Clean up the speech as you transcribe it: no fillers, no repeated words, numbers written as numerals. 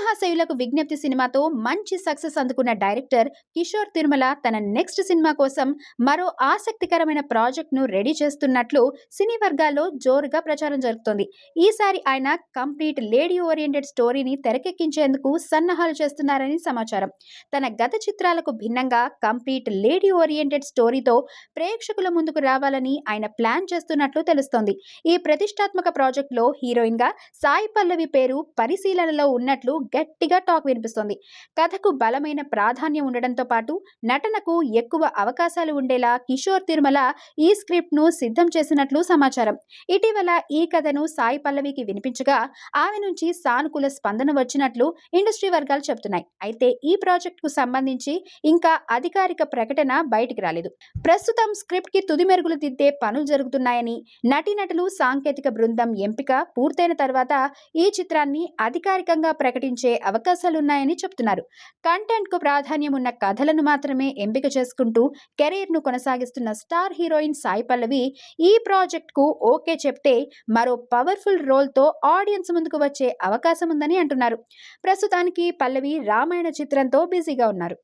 మహాశయులకు విజ్ఞప్తి సినిమాతో మంచి సక్సెస్ అందుకున్న డైరెక్టర్ కిషోర్ తిరుమల తన నెక్స్ట్ సినిమా కోసం మరో ఆసక్తికరమైన ప్రాజెక్ట్ను రెడీ చేస్తున్నట్లు సినీ వర్గాల్లో జోరుగా ప్రచారం జరుగుతోంది. ఈసారి ఆయన కంప్లీట్ లేడీ ఓరియంటెడ్ స్టోరీని తెరకెక్కించేందుకు సన్నాహాలు చేస్తున్నారని సమాచారం. తన గత చిత్రాలకు భిన్నంగా కంప్లీట్ లేడీ ఓరియంటెడ్ స్టోరీతో ప్రేక్షకుల ముందుకు రావాలని ఆయన ప్లాన్ చేస్తున్నట్లు తెలుస్తోంది. ఈ ప్రతిష్టాత్మక ప్రాజెక్టులో హీరోయిన్ గా సాయి పల్లవి పేరు పరిశీలనలో ఉన్నట్లు గట్టిగా టాక్ వినిపిస్తోంది. కథకు బలమైన ప్రాధాన్యం ఉండడంతో పాటు నటనకు ఎక్కువ అవకాశాలు ఉండేలా కిషోర్ తిరుమల ఈ స్క్రిప్ట్ ను సిద్ధం చేసినట్లు సమాచారం. ఇటీవల ఈ కథను సాయి పల్లవికి వినిపించగా ఆమె నుంచి సానుకూల స్పందన వచ్చినట్లు ఇండస్ట్రీ వర్గాలు చెబుతున్నాయి. అయితే ఈ ప్రాజెక్ట్ కు సంబంధించి ఇంకా అధికారిక ప్రకటన బయటికి రాలేదు. ప్రస్తుతం స్క్రిప్ట్ కి తుది మెరుగులు దిద్దే పనులు జరుగుతున్నాయని, నటీనటులు సాంకేతిక బృందం ఎంపిక పూర్తయిన తర్వాత ఈ చిత్రాన్ని అధికారికంగా ప్రకటించే అవకాశాలున్నాయని చెప్తున్నారు. కంటెంట్ కు ప్రాధాన్యం ఉన్న కథలను మాత్రమే ఎంపిక చేసుకుంటూ కెరీర్ ను కొనసాగిస్తున్న స్టార్ హీరోయిన్ సాయి పల్లవి ఈ ప్రాజెక్ట్ కు ఓకే చెప్తే మరో పవర్ఫుల్ రోల్ తో ఆడియన్స్ ముందుకు వచ్చే అవకాశం ఉందని అంటున్నారు. ప్రస్తుతానికి పల్లవి రామాయణ చిత్రంతో బిజీగా ఉన్నారు.